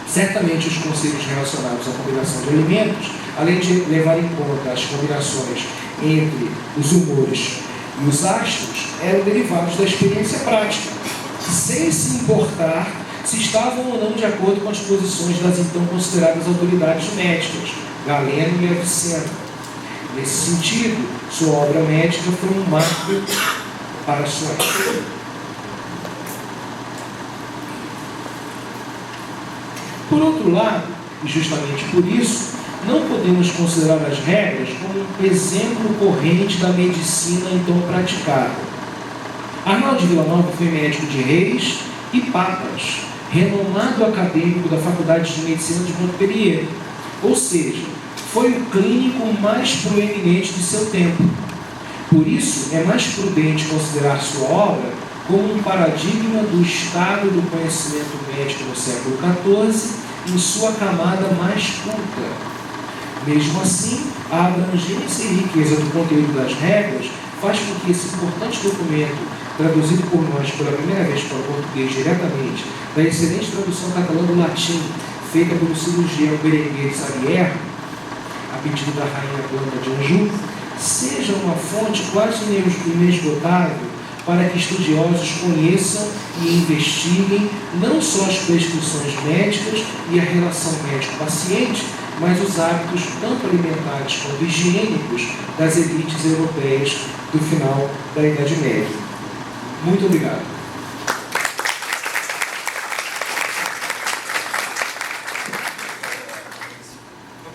Certamente os conceitos relacionados à combinação de alimentos, além de levar em conta as combinações entre os humores e os astros, eram derivados da experiência prática, sem se importar se estavam ou não de acordo com as posições das então consideradas autoridades médicas, Galeno e Avicena. Nesse sentido, sua obra médica foi um marco para a sua época. Por outro lado, e justamente por isso, não podemos considerar as regras como um exemplo corrente da medicina então praticada. Arnaldo de Villanova foi médico de reis e papas, renomado acadêmico da Faculdade de Medicina de Montpellier, ou seja, foi o clínico mais proeminente de seu tempo. Por isso, é mais prudente considerar sua obra como um paradigma do estado do conhecimento médico no século XIV em sua camada mais culta. Mesmo assim, a abrangência e riqueza do conteúdo das regras faz com que esse importante documento, traduzido por nós pela primeira vez para o português diretamente, da excelente tradução catalã do latim, feita pelo cirurgião Berenguer Xavier, a pedido da rainha Blanca de Anjou, seja uma fonte quase inesgotável para que estudiosos conheçam e investiguem não só as prescrições médicas e a relação médico-paciente, mas os hábitos tanto alimentares quanto higiênicos das elites europeias do final da Idade Média. Muito obrigado.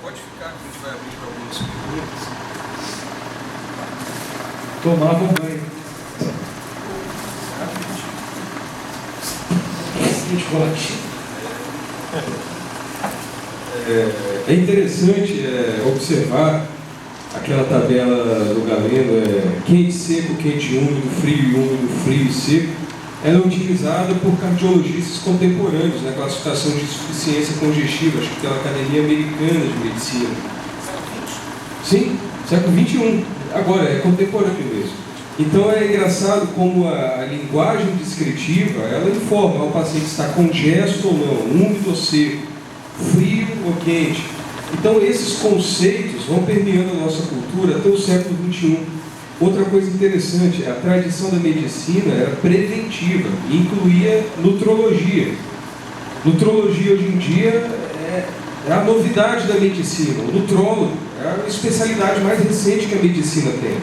Pode ficar, a gente vai abrir para algumas perguntas. Tomava um banho. É interessante observar aquela tabela do Galeno, quente, seco, quente, úmido, frio e seco. Ela é utilizada por cardiologistas contemporâneos na classificação de insuficiência congestiva, acho que pela Academia Americana de Medicina. Sim, século XXI. Agora, é contemporâneo mesmo. Então é engraçado como a linguagem descritiva, ela informa ao paciente se está congesto ou não, úmido ou seco, frio ou quente. Então esses conceitos vão permeando a nossa cultura até o século XXI. Outra coisa interessante, a tradição da medicina era preventiva e incluía nutrologia. Nutrologia hoje em dia é a novidade da medicina. O nutrólogo é a especialidade mais recente que a medicina tem.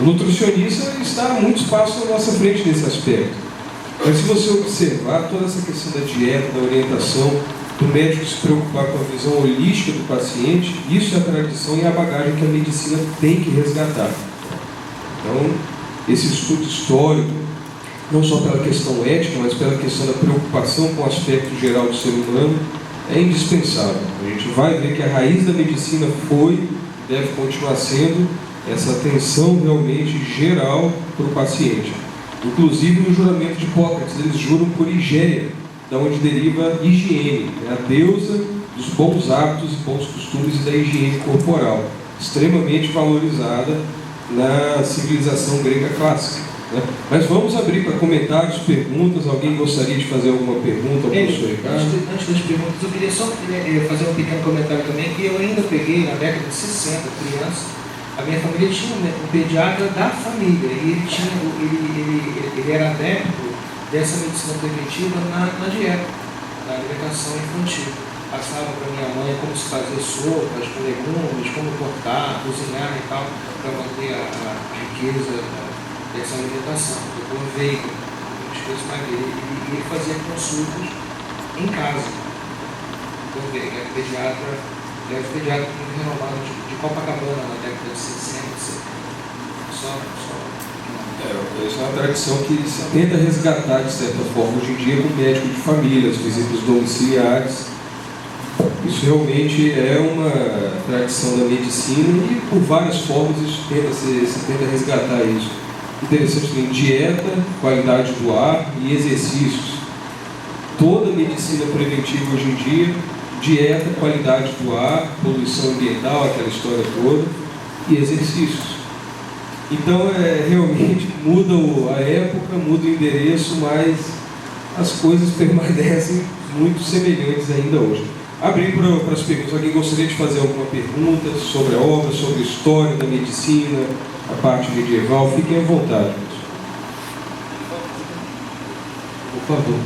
O nutricionista está a muito espaço na nossa frente nesse aspecto. Mas se você observar toda essa questão da dieta, da orientação, do médico se preocupar com a visão holística do paciente, isso é a tradição e a bagagem que a medicina tem que resgatar. Então, esse estudo histórico, não só pela questão ética, mas pela questão da preocupação com o aspecto geral do ser humano, é indispensável. A gente vai ver que a raiz da medicina foi, deve continuar sendo, essa atenção realmente geral para o paciente. Inclusive no juramento de Hipócrates, eles juram por Higéia, da onde deriva higiene, a deusa dos bons hábitos e bons costumes e da higiene corporal, extremamente valorizada na civilização grega clássica. Né? Mas vamos abrir para comentários, perguntas. Alguém gostaria de fazer alguma pergunta ao professor Ricardo? Antes das perguntas, eu queria só fazer um pequeno comentário também, que eu ainda peguei na década de 60, criança. A minha família tinha um pediatra da família e ele era adepto dessa medicina preventiva na dieta, na alimentação infantil. Passava para minha mãe como se fazer sopas com legumes, como cortar, cozinhar e tal, para manter a riqueza dessa alimentação. Depois veio as coisas mais dele e ele fazia consultas em casa. Então veio, era pediatra muito renomado de Copacabana na década de 60, 70. Essa é uma tradição que se tenta resgatar de certa forma hoje em dia com o médico de família, as visitas domiciliares. Isso realmente é uma tradição da medicina e por várias formas se tenta resgatar isso. Interessante também, dieta, qualidade do ar e exercícios. Toda medicina preventiva hoje em dia, dieta, qualidade do ar, poluição ambiental, aquela história toda, e exercícios. Então, realmente muda a época, muda o endereço, mas as coisas permanecem muito semelhantes ainda hoje. Abrir para as perguntas. Alguém gostaria de fazer alguma pergunta sobre a obra, sobre a história da medicina, a parte medieval? Fiquem à vontade. Por favor.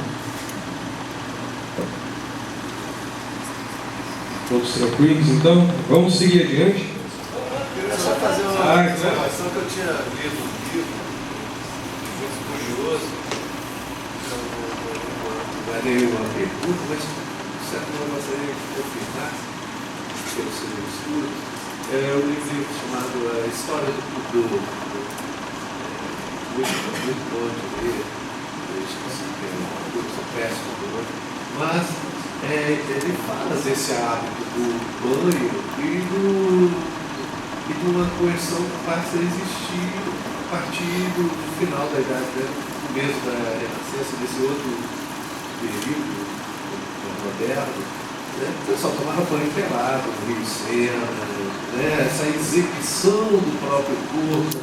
Todos tranquilos, então? Vamos seguir adiante? Eu queria só fazer uma observação que eu tinha lido um livro muito curioso. Não é nenhuma pergunta, mas certo, eu gostaria de confirmar. que é o seu estudo, é um livro chamado A História do Pudor. Muito bom de ler, eu esqueci que é eu sou péssimo do nome, mas ele fala desse hábito do banho e de uma coerção que passa a existir a partir do final da idade, né? Mesmo da Renascença, desse outro período moderno, né? O pessoal tomava banho pelado, no Rio Sena, né? Essa exibição do próprio corpo,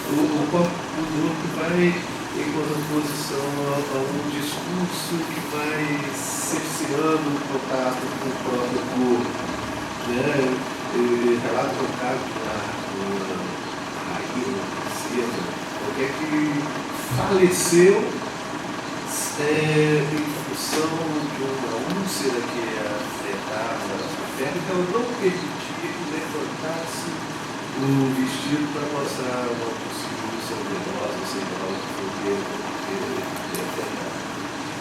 o corpo que vai em contraposição a um discurso que vai cerceando o contato com o próprio corpo, né? Relato um caso de uma rainha, uma princesa, qualquer que faleceu em função de uma úlcera que afetava a sua perna, então ela não permitia que levantasse o vestido para mostrar uma possível úlcera venosa, seja lá o que for afetar.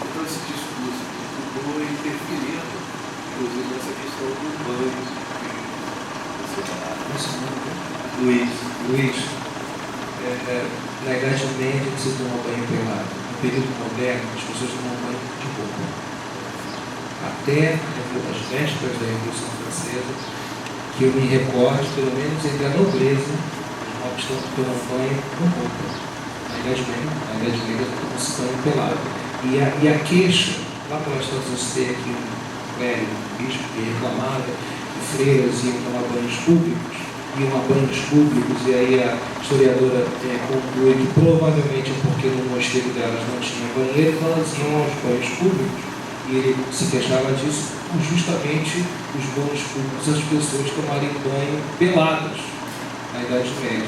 Então esse discurso ficou interferindo, inclusive nessa questão do banho. Luiz, na Idade Média você toma banho pelado. No período moderno, as pessoas tomam banho de roupa. Até as vésperas da Revolução Francesa, que eu me recordo, pelo menos entre a nobreza, os nobres tomam banho com roupa. Na Idade Média tomam-se banho pelado. E a queixa, lá pelas tantas eu citei aqui um clérigo, um bispo que reclamava que freiras iam tomar banhos públicos, e aí a historiadora conclui que provavelmente é porque no mosteiro delas não tinha banheiro, então elas iam aos banhos públicos, e ele se queixava disso por justamente os banhos públicos, as pessoas tomarem banho peladas na Idade Média.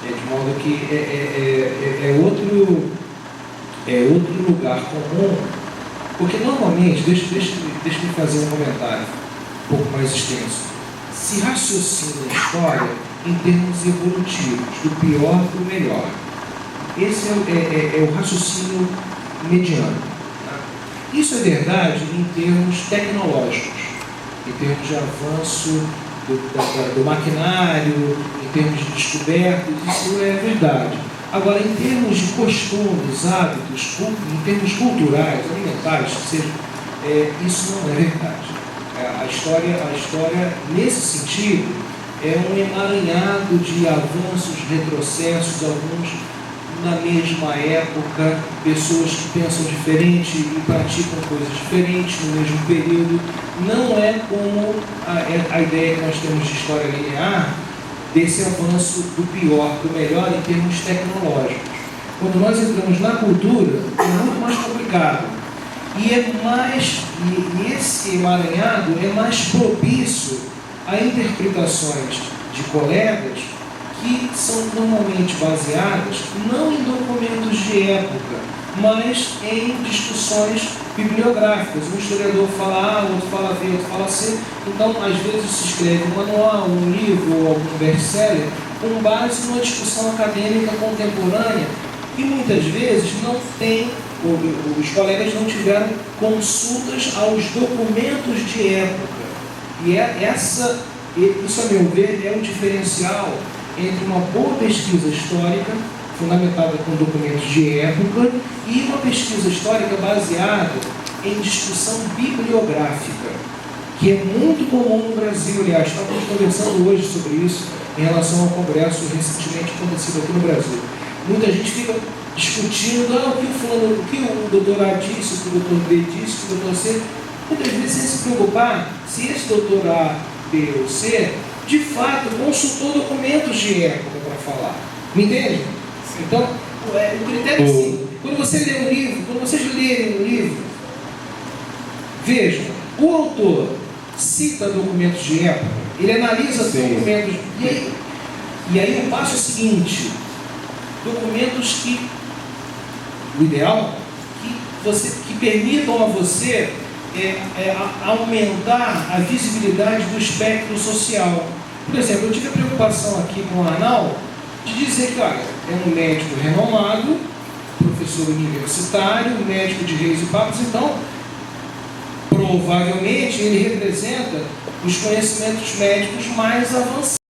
De modo que é outro lugar comum, porque normalmente, deixa eu fazer um comentário um pouco mais extenso. Se raciocina a história em termos evolutivos, do pior para o melhor. Esse é o raciocínio mediano. Tá? Isso é verdade em termos tecnológicos, em termos de avanço do maquinário, em termos de descobertas, isso é verdade. Agora, em termos de costumes, hábitos, em termos culturais, alimentares, isso não é verdade. A história, nesse sentido, é um emaranhado de avanços, retrocessos, alguns na mesma época, pessoas que pensam diferente e praticam coisas diferentes no mesmo período. Não é como a ideia que nós temos de história linear, desse avanço do pior para o melhor em termos tecnológicos. Quando nós entramos na cultura, é muito mais complicado. E esse emaranhado é mais propício a interpretações de colegas que são normalmente baseadas não em documentos de época, mas em discussões bibliográficas. Um historiador fala A, outro fala B, outro fala C. Então, às vezes, se escreve um manual, um livro ou algum best-seller com base numa discussão acadêmica contemporânea e muitas vezes não tem, os colegas não tiveram consultas aos documentos de época. E isso, a meu ver, é um diferencial entre uma boa pesquisa histórica, fundamentada com documentos de época, e uma pesquisa histórica baseada em discussão bibliográfica, que é muito comum no Brasil. Aliás, estávamos conversando hoje sobre isso em relação ao congresso recentemente acontecido aqui no Brasil. Muita gente fica discutindo o que o doutor A disse, o que o doutor B disse, o que o doutor C. Muitas vezes, sem se preocupar se esse doutor A, B ou C, de fato, consultou documentos de época para falar. Me entende? Então, o critério é assim. Quando você lê um livro, quando vocês lerem um livro, vejam, o autor cita documentos de época, ele analisa documentos, e aí o passo é o seguinte: documentos que, o ideal, que permitam a você aumentar a visibilidade do espectro social. Por exemplo, eu tive a preocupação aqui com o Arnaldo de dizer que, olha, é um médico renomado, professor universitário, médico de reis e papas, então, provavelmente ele representa os conhecimentos médicos mais avançados.